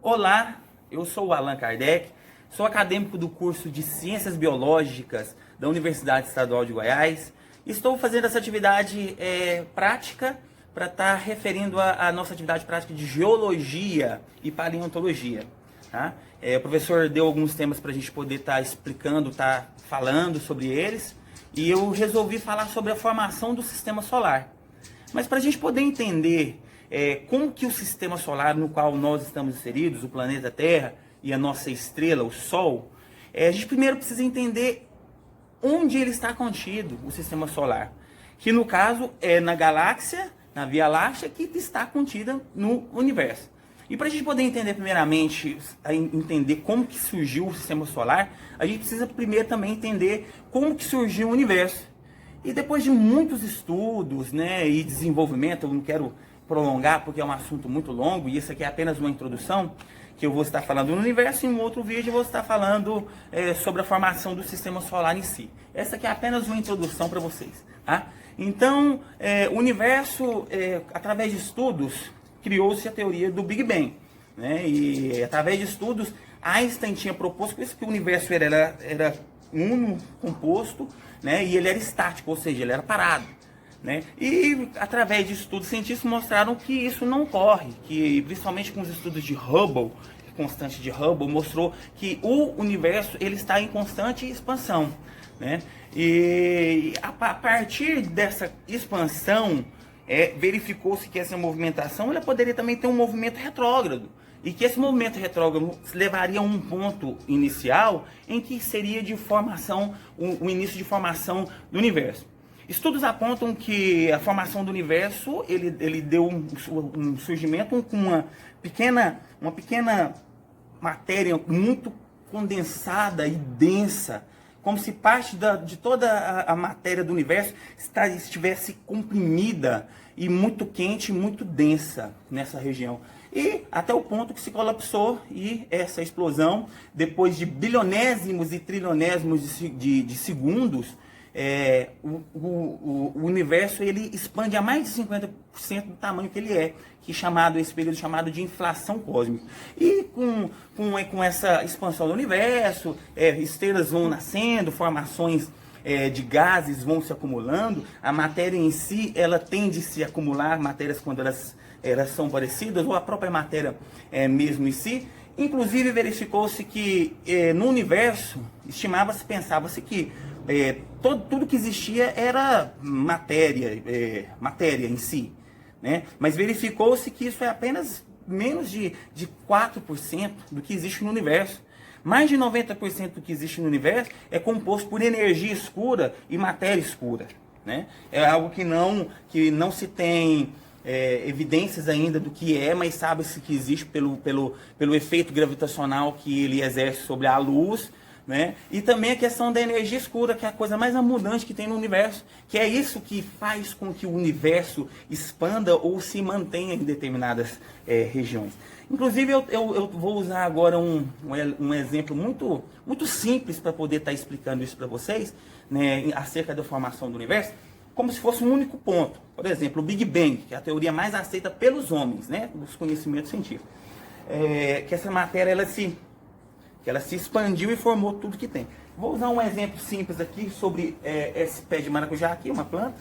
Olá, eu sou o Allan Kardec, sou acadêmico do curso de Ciências Biológicas da Universidade Estadual de Goiás. Estou fazendo essa atividade prática para estar referindo a nossa atividade prática de Geologia e Paleontologia. Tá? O professor deu alguns temas para a gente poder estar explicando, estar falando sobre eles, e eu resolvi falar sobre a formação do Sistema Solar. Mas para a gente poder entender como que o Sistema Solar no qual nós estamos inseridos, o planeta Terra e a nossa estrela, o Sol, a gente primeiro precisa entender onde ele está contido, o Sistema Solar. Que no caso é na galáxia, na Via Láctea, que está contida no universo. E para a gente poder entender primeiramente, entender como que surgiu o Sistema Solar, a gente precisa primeiro também entender como que surgiu o universo. E depois de muitos estudos, e desenvolvimento, eu não quero prolongar porque é um assunto muito longo, e isso aqui é apenas uma introdução, que eu vou estar falando no universo, e em um outro vídeo eu vou estar falando sobre a formação do Sistema Solar em si. Essa aqui é apenas uma introdução para vocês. Tá? Então, o universo, através de estudos, criou-se a teoria do Big Bang. E através de estudos, Einstein tinha proposto que o universo era uno, composto, e ele era estático, ou seja, ele era parado. E através de estudos científicos mostraram que isso não ocorre, que principalmente com os estudos de Hubble, constante de Hubble, mostrou que o universo ele está em constante expansão. E a partir dessa expansão, verificou-se que essa movimentação ela poderia também ter um movimento retrógrado. E que esse movimento retrógrado levaria a um ponto inicial em que seria de formação, o início de formação do universo. Estudos apontam que a formação do universo ele deu um surgimento com uma pequena matéria muito condensada e densa, como se parte de toda a matéria do universo estivesse comprimida e muito quente, muito densa nessa região. E até o ponto que se colapsou, e essa explosão, depois de bilionésimos e trilionésimos de segundos, o universo ele expande a mais de 50% do tamanho que ele é, esse período chamado de inflação cósmica. E com essa expansão do universo, estrelas vão nascendo, formações de gases vão se acumulando, a matéria em si ela tende a se acumular, matérias quando elas são parecidas, ou a própria matéria mesmo em si. Inclusive verificou-se que no universo, pensava-se que tudo que existia era matéria em si. Mas verificou-se que isso é apenas menos de 4% do que existe no universo. Mais de 90% do que existe no universo é composto por energia escura e matéria escura. É algo que não se tem evidências ainda do que mas sabe-se que existe pelo efeito gravitacional que ele exerce sobre a luz. E também a questão da energia escura, que é a coisa mais abundante que tem no universo, que é isso que faz com que o universo expanda ou se mantenha em determinadas regiões. Inclusive eu vou usar agora um exemplo muito simples para poder estar explicando isso para vocês, acerca da formação do universo, como se fosse um único ponto. Por exemplo, o Big Bang, que é a teoria mais aceita pelos homens, dos conhecimentos científicos. Que essa matéria ela se expandiu e formou tudo que tem. Vou usar um exemplo simples aqui sobre esse pé de maracujá aqui, uma planta,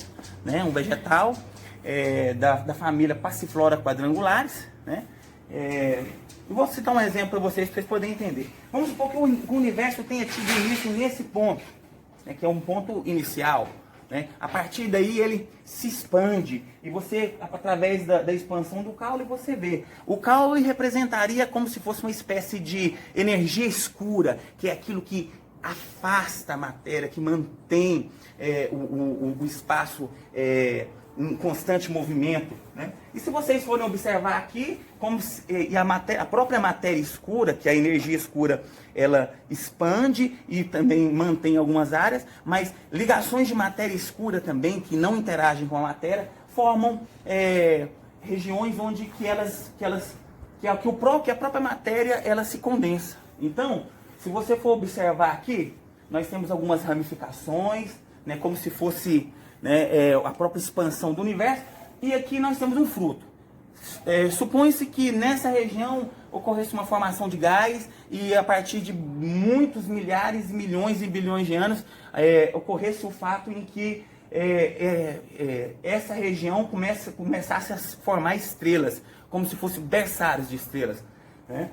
um vegetal da família Passiflora quadrangulares. Vou citar um exemplo para vocês poderem entender. Vamos supor que o universo tenha tido início nesse ponto, que é um ponto inicial. A partir daí ele se expande e você, através da expansão do caule, você vê. O caule representaria como se fosse uma espécie de energia escura, que é aquilo que afasta a matéria, que mantém o espaço em constante movimento. E se vocês forem observar aqui, a própria matéria escura, que a energia escura, ela expande e também mantém algumas áreas, mas ligações de matéria escura também, que não interagem com a matéria, formam regiões onde a própria matéria ela se condensa. Então, se você for observar aqui, nós temos algumas ramificações, como se fosse a própria expansão do universo, e aqui nós temos um fruto. Supõe-se que nessa região ocorresse uma formação de gás e a partir de muitos milhares, milhões e bilhões de anos ocorresse o fato em que essa região começasse a formar estrelas, como se fossem berçários de estrelas, né?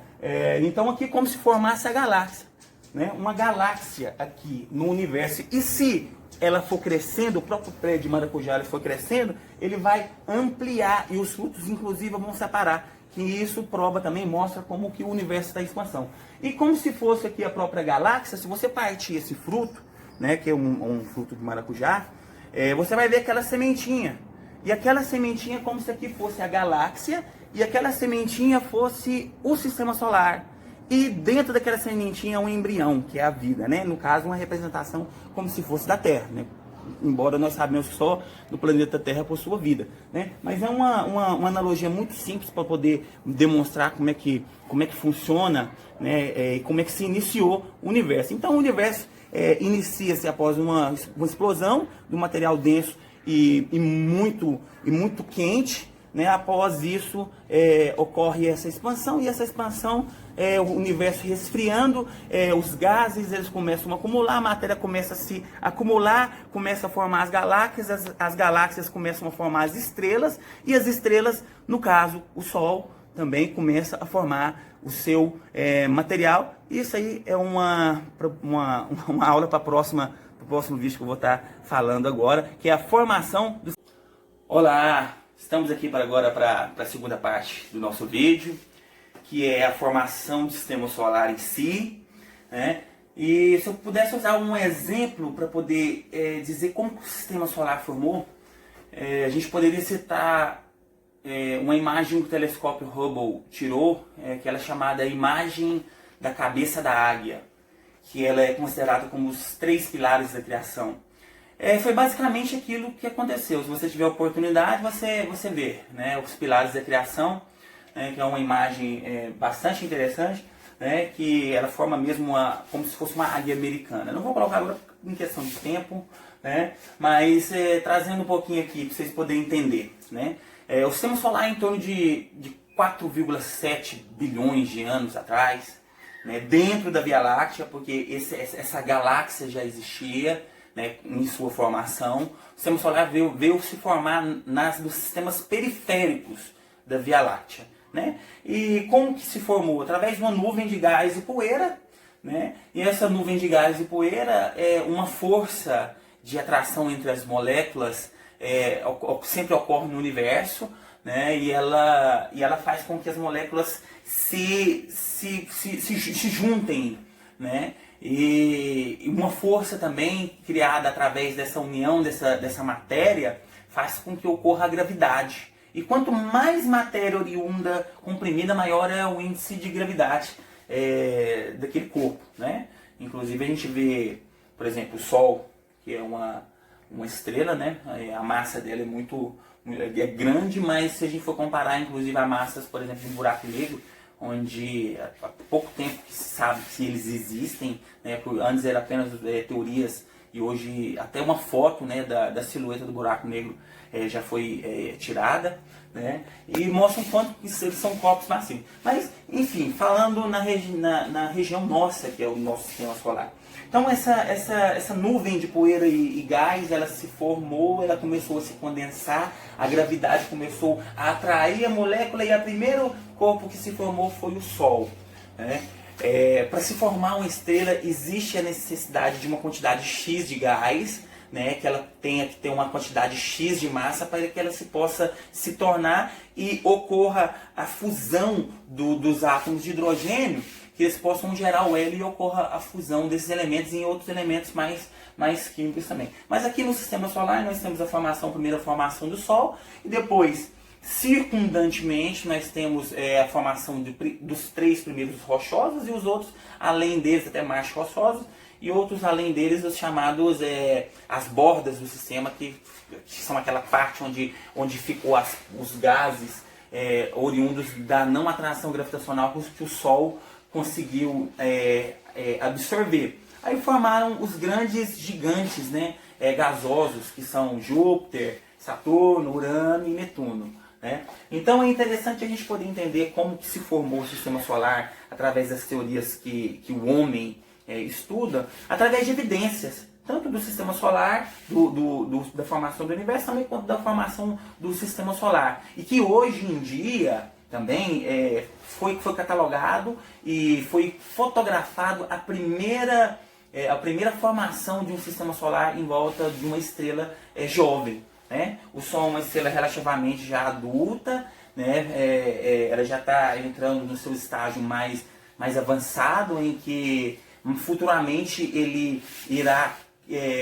Então aqui como se formasse a galáxia, né? Uma galáxia aqui no universo. E se ela for crescendo, o próprio pé de maracujá ele for crescendo, ele vai ampliar e os frutos inclusive vão separar. Que isso prova também, mostra como que o universo está em expansão. E como se fosse aqui a própria galáxia, se você partir esse fruto, né, que é um fruto de maracujá, você vai ver aquela sementinha. E aquela sementinha é como se aqui fosse a galáxia e aquela sementinha fosse o sistema solar. E dentro daquela sementinha um embrião, que é a vida, né? No caso, uma representação como se fosse da Terra, né? Embora nós sabemos que só no planeta Terra possua vida, né? Mas é uma analogia muito simples para poder demonstrar como é que funciona, né? E como é que se iniciou o universo. Então o universo inicia-se após uma explosão do material denso e muito quente, né? Após isso ocorre essa expansão, e essa expansão o universo resfriando, os gases eles começam a acumular, a matéria começa a se acumular, começa a formar as galáxias começam a formar as estrelas, e as estrelas, no caso o Sol, também começa a formar o seu material. Isso aí é uma aula para o próximo vídeo que eu vou estar falando agora, que é a formação do... Olá, estamos aqui agora para a segunda parte do nosso vídeo, que é a formação do sistema solar em si, né? E se eu pudesse usar um exemplo para poder dizer como o sistema solar formou, a gente poderia citar uma imagem que o telescópio Hubble tirou, que ela é chamada imagem da cabeça da águia, que ela é considerada como os 3 pilares da criação. Foi basicamente aquilo que aconteceu. Se você tiver oportunidade, você vê, né, os pilares da criação, que é uma imagem bastante interessante, né, que ela forma mesmo como se fosse uma águia americana. Não vou colocar agora em questão de tempo, né, mas trazendo um pouquinho aqui para vocês poderem entender, né. O sistema solar é em torno de 4,7 bilhões de anos atrás, né, dentro da Via Láctea, porque essa galáxia já existia, né, em sua formação. O sistema solar veio se formar nos sistemas periféricos da Via Láctea, né? E como que se formou? Através de uma nuvem de gás e poeira, né? E essa nuvem de gás e poeira é uma força de atração entre as moléculas, sempre ocorre no universo, né? E ela faz com que as moléculas se juntem, né? E uma força também criada através dessa união dessa matéria faz com que ocorra a gravidade. E quanto mais matéria oriunda comprimida, maior é o índice de gravidade daquele corpo, né? Inclusive a gente vê, por exemplo, o Sol, que é uma estrela, né? A massa dela é grande, mas se a gente for comparar inclusive a massas, por exemplo, de um buraco negro, onde há pouco tempo que se sabe que eles existem, né? Antes era apenas teorias, e hoje até uma foto, né, da silhueta do buraco negro já foi tirada, né? E mostra o quanto que eles são corpos massivos. Mas, enfim, falando na região nossa, que é o nosso sistema solar. Então essa nuvem de poeira e gás, ela se formou, ela começou a se condensar, a gravidade começou a atrair a molécula, e o primeiro corpo que se formou foi o Sol, né? Para se formar uma estrela existe a necessidade de uma quantidade X de gás, né, que ela tenha que ter uma quantidade X de massa para que ela possa se tornar e ocorra a fusão dos átomos de hidrogênio, que eles possam gerar o hélio e ocorra a fusão desses elementos em outros elementos mais químicos também. Mas aqui no sistema solar nós temos primeiro a formação do Sol, e depois, circundantemente, nós temos a formação dos 3 primeiros rochosos, e os outros, além deles, até mais rochosos, e outros além deles, os chamados as bordas do sistema, que são aquela parte onde ficou os gases oriundos da não atração gravitacional que o Sol conseguiu absorver. Aí formaram os grandes gigantes, né, gasosos, que são Júpiter, Saturno, Urano e Netuno, né? Então é interessante a gente poder entender como que se formou o sistema solar através das teorias que o homem estuda, através de evidências, tanto do sistema solar, da formação do universo, também quanto da formação do sistema solar. E que hoje em dia também foi catalogado e foi fotografado a primeira formação de um sistema solar em volta de uma estrela jovem. Né? O Sol é uma estrela relativamente já adulta, né? Ela já está entrando no seu estágio mais avançado, em que futuramente ele irá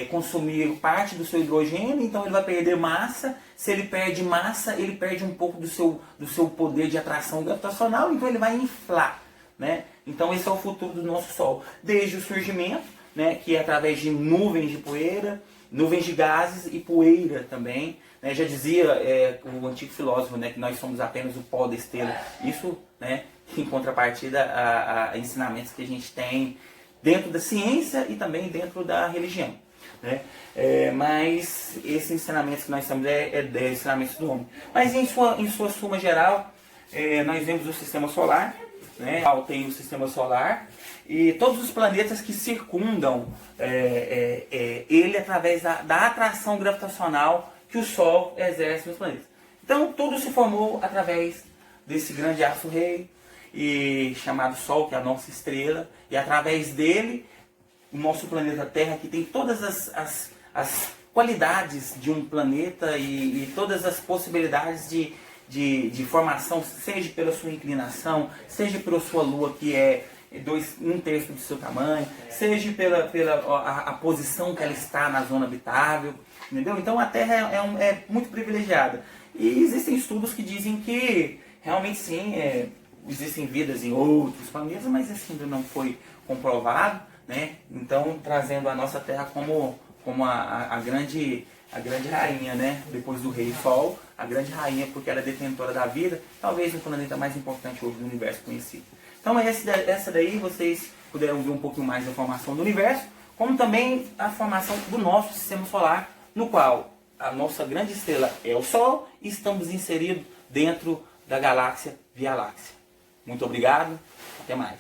consumir parte do seu hidrogênio, então ele vai perder massa. Se ele perde massa, ele perde um pouco do seu poder de atração gravitacional, então ele vai inflar. Né? Então esse é o futuro do nosso Sol, desde o surgimento, né, que é através de nuvens de poeira, nuvens de gases e poeira também. Né? Já dizia o antigo filósofo, né, que nós somos apenas o pó da estrela. Isso, né, em contrapartida a ensinamentos que a gente tem dentro da ciência e também dentro da religião. Né? Mas esses ensinamentos que nós temos ensinamentos do homem. Mas em sua suma geral, nós vemos o sistema solar, né? Tem o sistema solar e todos os planetas que circundam ele através da atração gravitacional que o Sol exerce nos planetas. Então tudo se formou através desse grande aço-rei chamado Sol, que é a nossa estrela, e através dele o nosso planeta Terra, que tem todas as qualidades de um planeta e todas as possibilidades de formação, seja pela sua inclinação, seja pela sua lua, que é 1/3 do seu tamanho, seja pela a posição que ela está na zona habitável, entendeu? Então a Terra é muito privilegiada. E existem estudos que dizem que realmente sim, existem vidas em outros planetas, mas isso ainda não foi comprovado, né? Então trazendo a nossa Terra como a grande rainha, né? Depois do Rei Sol, a grande rainha, porque ela é detentora da vida, talvez o planeta mais importante hoje do universo conhecido. Então essa daí vocês puderam ver um pouquinho mais da formação do universo, como também a formação do nosso sistema solar, no qual a nossa grande estrela é o Sol e estamos inseridos dentro da galáxia Via Láctea. Muito obrigado, até mais.